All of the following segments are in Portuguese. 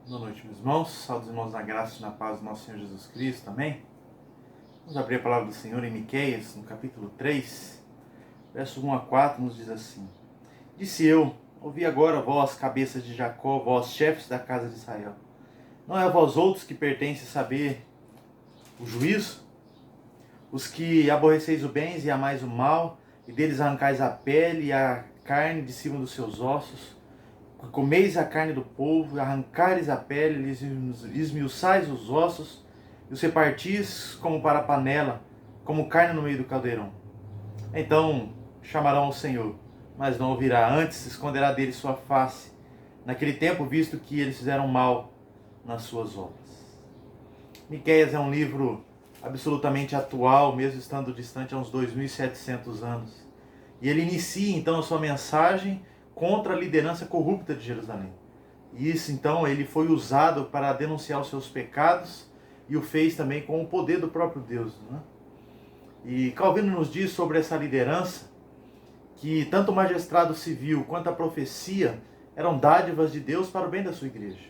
Boa noite, meus irmãos. Salve os irmãos na graça e na paz do nosso Senhor Jesus Cristo. Amém? Vamos abrir a palavra do Senhor em Miqueias, no capítulo 3, verso 1 a 4, nos diz assim: Disse eu, ouvi agora vós, cabeças de Jacó, vós, chefes da casa de Israel. Não é a vós outros que pertence saber o juízo? Os que aborreceis o bem e amais o mal, e deles arrancais a pele e a carne de cima dos seus ossos, comeis a carne do povo, arrancares a pele, lhes esmiuçais os ossos, e os repartis como para a panela, como carne no meio do caldeirão. Então chamarão ao Senhor, mas não ouvirá, antes esconderá dele sua face, naquele tempo, visto que eles fizeram mal nas suas obras. Miqueias é um livro absolutamente atual, mesmo estando distante há uns 2.700 anos. E ele inicia então a sua mensagem contra a liderança corrupta de Jerusalém. E isso então ele foi usado para denunciar os seus pecados e o fez também com o poder do próprio Deus, né? E Calvino nos diz sobre essa liderança que tanto o magistrado civil quanto a profecia eram dádivas de Deus para o bem da sua igreja.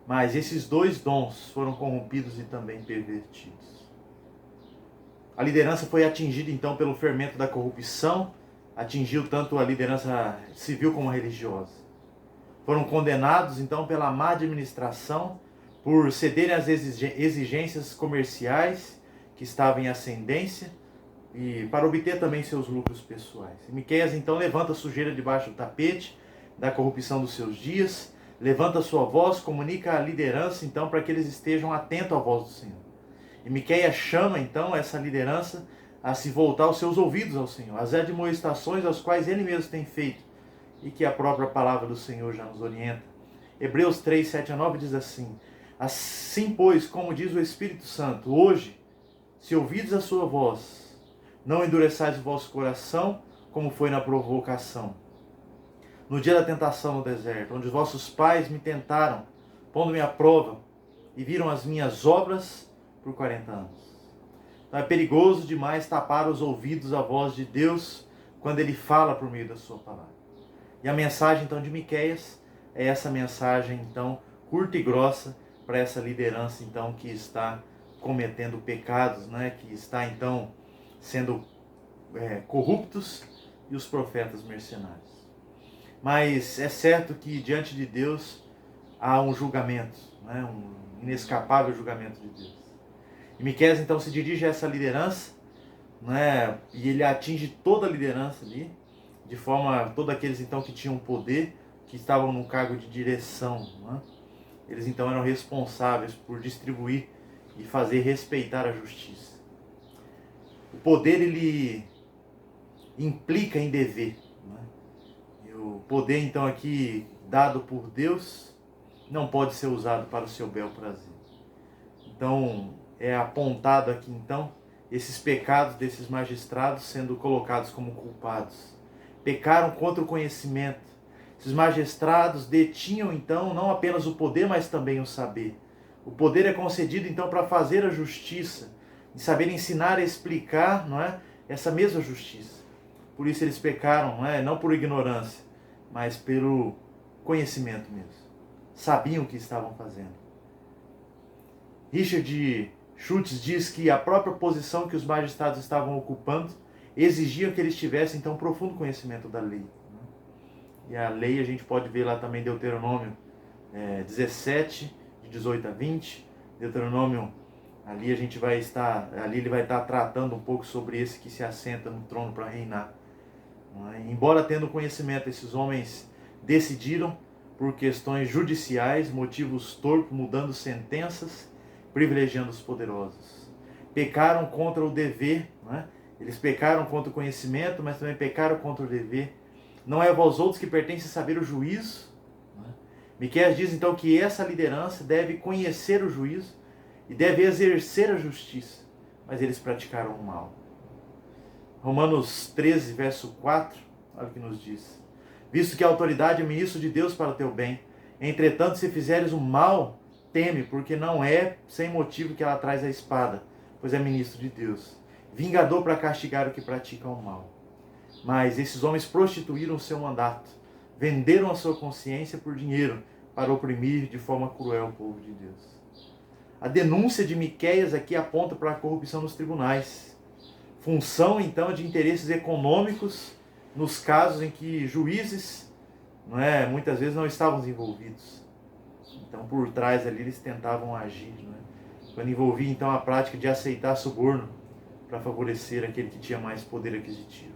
Mas esses dois dons foram corrompidos e também pervertidos. A liderança foi atingida então pelo fermento da corrupção, atingiu tanto a liderança civil como a religiosa. Foram condenados então pela má administração, por cederem às exigências comerciais que estavam em ascendência e para obter também seus lucros pessoais. E Miqueias então levanta a sujeira debaixo do tapete da corrupção dos seus dias, levanta a sua voz, comunica a liderança então para que eles estejam atentos à voz do Senhor. E Miqueias chama então essa liderança a se voltar os seus ouvidos ao Senhor, as admoestações às quais ele mesmo tem feito e que a própria palavra do Senhor já nos orienta. Hebreus 3, 7 a 9 diz assim: Assim, pois, como diz o Espírito Santo, hoje, se ouvides a sua voz, não endureçais o vosso coração, como foi na provocação, no dia da tentação no deserto, onde os vossos pais me tentaram, pondo-me à prova, e viram as minhas obras por 40 anos. Então é perigoso demais tapar os ouvidos à voz de Deus quando Ele fala por meio da sua palavra. E a mensagem então de Miqueias é essa mensagem então curta e grossa para essa liderança então que está cometendo pecados, né? Que está então sendo corruptos, e os profetas mercenários. Mas é certo que diante de Deus há um julgamento, né? Um inescapável julgamento de Deus. E Miqueias então se dirige a essa liderança, né? E ele atinge toda a liderança ali, de forma, todos aqueles então que tinham poder, que estavam no cargo de direção, né? Eles então eram responsáveis por distribuir e fazer respeitar a justiça. O poder ele implica em dever, né? E o poder então aqui dado por Deus não pode ser usado para o seu bel prazer. Então é apontado aqui então esses pecados desses magistrados sendo colocados como culpados. Pecaram contra o conhecimento. Esses magistrados detinham então não apenas o poder, mas também o saber. O poder é concedido então para fazer a justiça, e saber ensinar e explicar, não é, essa mesma justiça. Por isso eles pecaram, não por ignorância, mas pelo conhecimento mesmo. Sabiam o que estavam fazendo. Richard Schultz diz que a própria posição que os magistrados estavam ocupando exigia que eles tivessem então profundo conhecimento da lei. E a lei a gente pode ver lá também Deuteronômio 17, de 18 a 20. Deuteronômio, ali ele vai estar tratando um pouco sobre esse que se assenta no trono para reinar. Embora tendo conhecimento, esses homens decidiram por questões judiciais, motivos torpes, mudando sentenças, privilegiando os poderosos. Pecaram contra o dever, Eles pecaram contra o conhecimento, mas também pecaram contra o dever. Não é a vós outros que pertence saber o juízo. Miqueias diz então que essa liderança deve conhecer o juízo e deve exercer a justiça, mas eles praticaram o mal. Romanos 13, verso 4, olha o que nos diz: Visto que a autoridade é ministro de Deus para o teu bem, entretanto, se fizeres o mal, teme, porque não é sem motivo que ela traz a espada, pois é ministro de Deus, vingador para castigar o que pratica o mal. Mas esses homens prostituíram o seu mandato, venderam a sua consciência por dinheiro, para oprimir de forma cruel o povo de Deus. A denúncia de Miqueias aqui aponta para a corrupção nos tribunais. Função, então, de interesses econômicos nos casos em que juízes, muitas vezes não estavam envolvidos. Então, por trás ali, eles tentavam agir. Quando envolvia, então, a prática de aceitar suborno para favorecer aquele que tinha mais poder aquisitivo.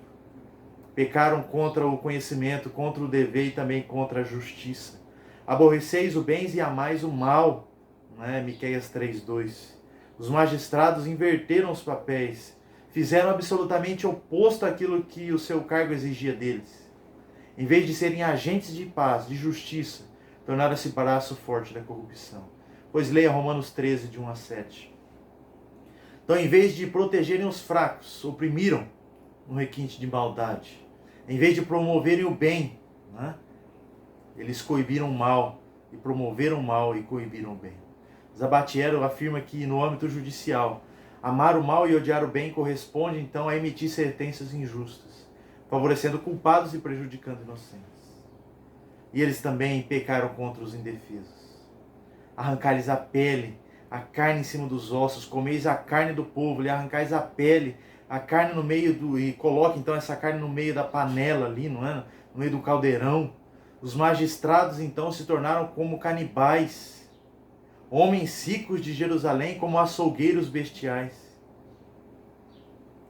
Pecaram contra o conhecimento, contra o dever e também contra a justiça. Aborreceis o bem e amais o mal. Miqueias 3:2. Os magistrados inverteram os papéis, fizeram absolutamente oposto àquilo que o seu cargo exigia deles. Em vez de serem agentes de paz, de justiça, tornaram-se braço forte da corrupção. Pois leia Romanos 13, de 1 a 7. Então, em vez de protegerem os fracos, oprimiram no requinte de maldade. Em vez de promoverem o bem, eles coibiram o mal, e promoveram o mal e coibiram o bem. Zabatiero afirma que, no âmbito judicial, amar o mal e odiar o bem corresponde, então, a emitir sentenças injustas, favorecendo culpados e prejudicando inocentes. E eles também pecaram contra os indefesos. Arrancai-lhes a pele, a carne em cima dos ossos, comeis a carne do povo, lhe arrancais a pele, a carne no meio do... E coloque, então, essa carne no meio da panela ali, no meio do caldeirão. Os magistrados, então, se tornaram como canibais, homens ricos de Jerusalém como açougueiros bestiais.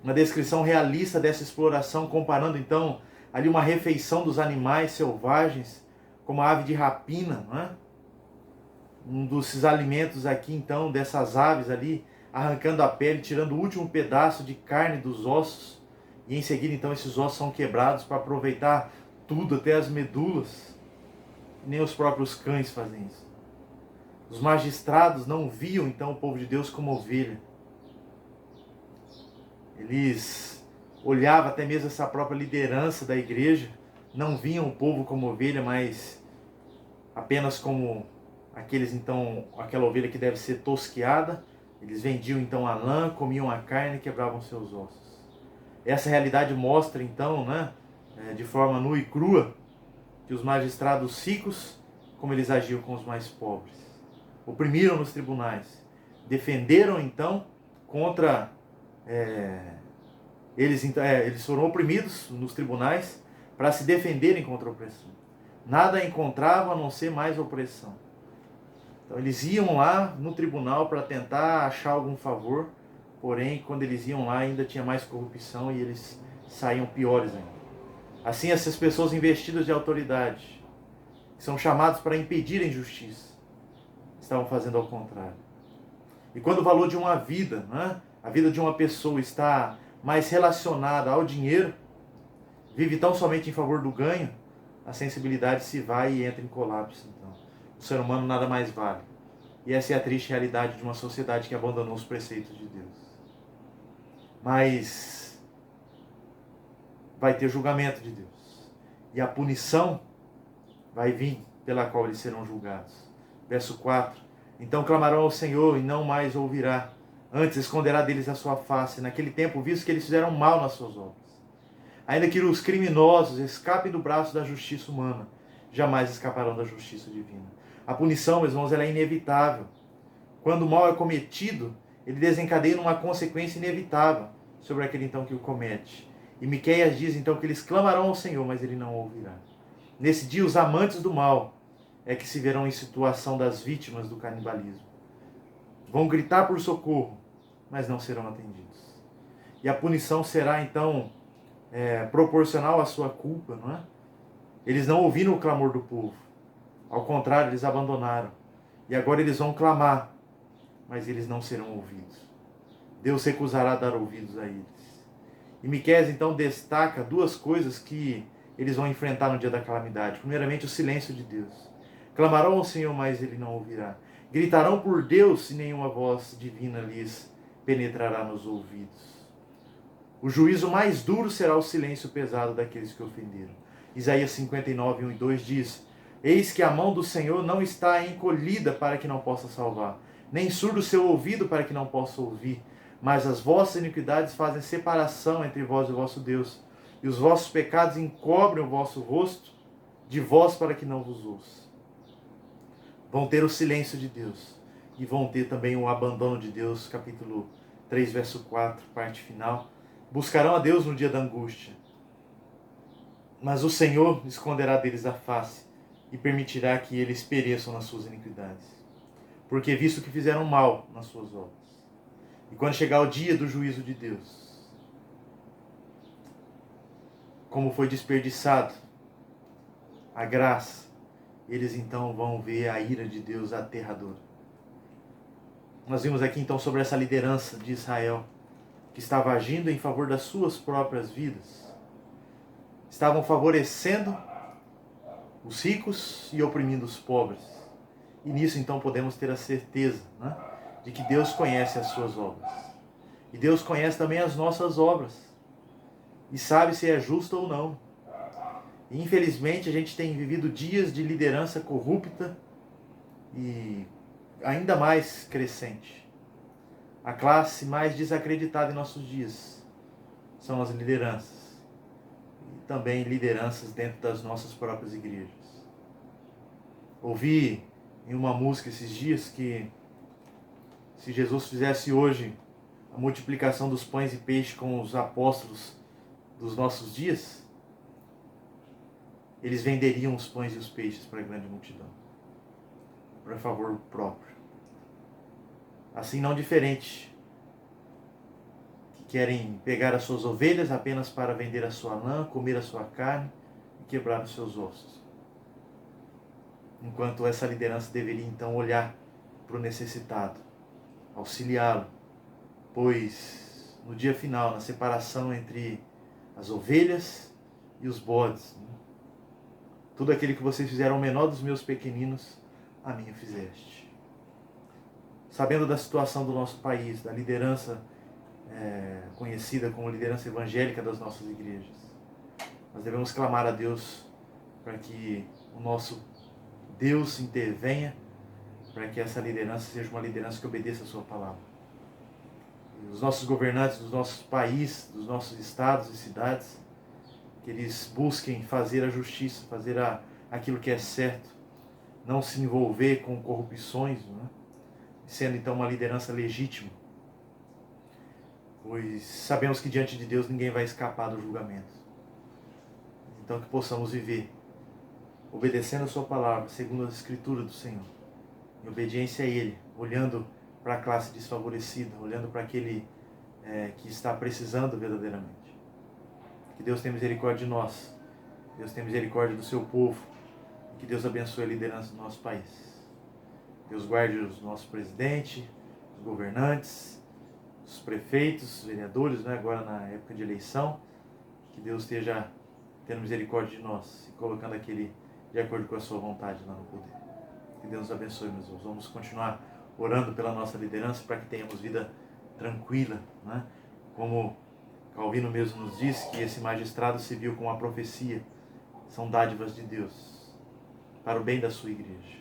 Uma descrição realista dessa exploração, comparando então ali uma refeição dos animais selvagens, como a ave de rapina, Um desses alimentos aqui então, dessas aves ali, arrancando a pele, tirando o último pedaço de carne dos ossos, e em seguida então esses ossos são quebrados para aproveitar tudo, até as medulas. Nem os próprios cães fazem isso. Os magistrados não viam então o povo de Deus como ovelha. Eles olhavam até mesmo essa própria liderança da igreja, não viam o povo como ovelha, mas apenas como aquela ovelha que deve ser tosqueada. Eles vendiam então a lã, comiam a carne e quebravam seus ossos. Essa realidade mostra então, de forma nua e crua, que os magistrados ricos, como eles agiam com os mais pobres. Oprimiram nos tribunais, defenderam então contra... Eles foram oprimidos nos tribunais para se defenderem contra a opressão. Nada encontravam a não ser mais opressão. Então eles iam lá no tribunal para tentar achar algum favor, porém quando eles iam lá ainda tinha mais corrupção e eles saíam piores ainda. Assim, essas pessoas investidas de autoridade, que são chamados para impedir a injustiça, estavam fazendo ao contrário. E quando o valor de uma vida, a vida de uma pessoa está mais relacionada ao dinheiro, vive tão somente em favor do ganho, a sensibilidade se vai e entra em colapso. Então, o ser humano nada mais vale. E essa é a triste realidade de uma sociedade que abandonou os preceitos de Deus. Mas vai ter julgamento de Deus. E a punição vai vir pela qual eles serão julgados. Verso 4. Então clamarão ao Senhor e não mais ouvirá. Antes esconderá deles a sua face. Naquele tempo, visto que eles fizeram mal nas suas obras. Ainda que os criminosos escapem do braço da justiça humana, jamais escaparão da justiça divina. A punição, meus irmãos, ela é inevitável. Quando o mal é cometido, ele desencadeia uma consequência inevitável sobre aquele então que o comete. E Miqueias diz então que eles clamarão ao Senhor, mas ele não ouvirá. Nesse dia, os amantes do mal é que se verão em situação das vítimas do canibalismo. Vão gritar por socorro, mas não serão atendidos. E a punição será então proporcional à sua culpa, não é? Eles não ouviram o clamor do povo. Ao contrário, eles abandonaram. E agora eles vão clamar, mas eles não serão ouvidos. Deus recusará dar ouvidos a eles. E Miqueias então destaca duas coisas que eles vão enfrentar no dia da calamidade. Primeiramente, o silêncio de Deus. Clamarão ao Senhor, mas ele não ouvirá. Gritarão por Deus, e nenhuma voz divina lhes penetrará nos ouvidos. O juízo mais duro será o silêncio pesado daqueles que ofenderam. Isaías 59, 1 e 2 diz: Eis que a mão do Senhor não está encolhida para que não possa salvar, nem surdo o seu ouvido para que não possa ouvir. Mas as vossas iniquidades fazem separação entre vós e o vosso Deus, e os vossos pecados encobrem o vosso rosto de vós para que não vos ouça. vão ter o silêncio de Deus e vão ter também o abandono de Deus, capítulo 3, verso 4, parte final. Buscarão a Deus no dia da angústia, mas o Senhor esconderá deles a face e permitirá que eles pereçam nas suas iniquidades, porque visto que fizeram mal nas suas obras. E quando chegar o dia do juízo de Deus, como foi desperdiçado a graça, eles então vão ver a ira de Deus aterradora. Nós vimos aqui então sobre essa liderança de Israel, que estava agindo em favor das suas próprias vidas. Estavam favorecendo os ricos e oprimindo os pobres. E nisso então podemos ter a certeza, né, de que Deus conhece as suas obras. E Deus conhece também as nossas obras. E sabe se é justo ou não. E infelizmente a gente tem vivido dias de liderança corrupta e ainda mais crescente. A classe mais desacreditada em nossos dias são as lideranças. E também lideranças dentro das nossas próprias igrejas. Ouvi em uma música esses dias que se Jesus fizesse hoje a multiplicação dos pães e peixes com os apóstolos dos nossos dias, eles venderiam os pães e os peixes para a grande multidão, para favor próprio. Assim não diferente, que querem pegar as suas ovelhas apenas para vender a sua lã, comer a sua carne e quebrar os seus ossos. Enquanto essa liderança deveria então olhar para o necessitado, auxiliá-lo, pois no dia final, na separação entre as ovelhas e os bodes, tudo aquilo que vocês fizeram ao menor dos meus pequeninos, a mim o fizeste. Sabendo da situação do nosso país, da liderança conhecida como liderança evangélica das nossas igrejas, nós devemos clamar a Deus para que o nosso Deus intervenha, para que essa liderança seja uma liderança que obedeça a sua palavra. E os nossos governantes dos nossos países, dos nossos estados e cidades, que eles busquem fazer a justiça, fazer aquilo que é certo, não se envolver com corrupções, né? Sendo então uma liderança legítima, pois sabemos que diante de Deus ninguém vai escapar do julgamento. Então que possamos viver obedecendo a sua palavra, segundo a escritura do Senhor, em obediência a Ele, olhando para a classe desfavorecida, olhando para aquele que está precisando verdadeiramente. Que Deus tenha misericórdia de nós, Deus tenha misericórdia do seu povo, e que Deus abençoe a liderança do nosso país. Deus guarde os nossos presidentes, os governantes, os prefeitos, os vereadores, né, agora na época de eleição. Que Deus esteja tendo misericórdia de nós e colocando aquele de acordo com a sua vontade lá no poder. Que Deus nos abençoe, meus irmãos. Vamos continuar orando pela nossa liderança para que tenhamos vida tranquila, né? Como Calvino mesmo nos diz, que esse magistrado civil com a profecia são dádivas de Deus para o bem da sua igreja.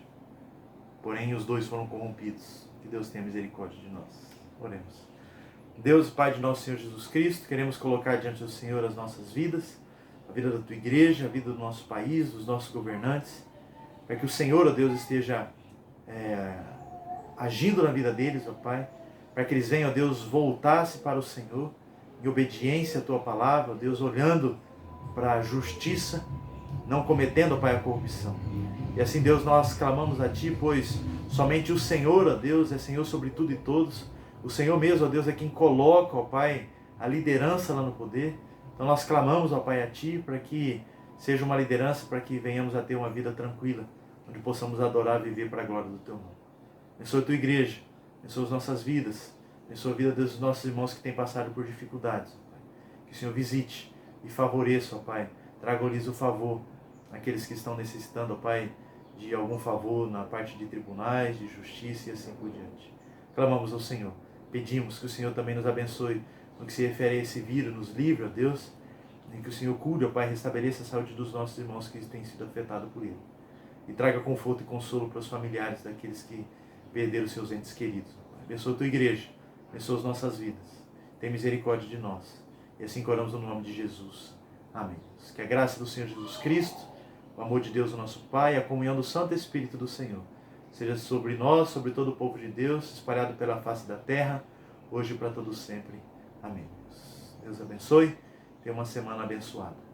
Porém, os dois foram corrompidos. Que Deus tenha misericórdia de nós. Oremos. Deus, Pai de nosso Senhor Jesus Cristo, queremos colocar diante do Senhor as nossas vidas, a vida da tua igreja, a vida do nosso país, dos nossos governantes, para que o Senhor, ó Deus, esteja agindo na vida deles, ó Pai, para que eles venham, ó Deus, voltar-se para o Senhor, em obediência à tua palavra, ó Deus, olhando para a justiça, não cometendo, ó Pai, a corrupção. E assim, Deus, nós clamamos a Ti, pois somente o Senhor, ó Deus, é Senhor sobre tudo e todos. O Senhor mesmo, ó Deus, é quem coloca, ó Pai, a liderança lá no poder. Então nós clamamos, ó Pai, a Ti, para que seja uma liderança, para que venhamos a ter uma vida tranquila, onde possamos adorar e viver para a glória do Teu nome. Abençoa a Tua igreja, abençoa as nossas vidas, abençoa a vida dos nossos irmãos que têm passado por dificuldades, ó Pai. Que o Senhor visite e favoreça, ó Pai, traga-lhes o favor àqueles que estão necessitando, ó Pai, de algum favor na parte de tribunais, de justiça e assim por diante. Clamamos ao Senhor, pedimos que o Senhor também nos abençoe no que se refere a esse vírus, nos livre, ó Deus, e que o Senhor cure, ó Pai, restabeleça a saúde dos nossos irmãos que têm sido afetados por ele. E traga conforto e consolo para os familiares daqueles que perderam seus entes queridos. Ó Pai. Abençoa a tua igreja, abençoa as nossas vidas, tem misericórdia de nós. E assim oramos no nome de Jesus. Amém. Que a graça do Senhor Jesus Cristo, o amor de Deus, o nosso Pai, a comunhão do Santo Espírito do Senhor, seja sobre nós, sobre todo o povo de Deus, espalhado pela face da terra, hoje e para todo sempre. Amém. Deus abençoe. Tenha uma semana abençoada.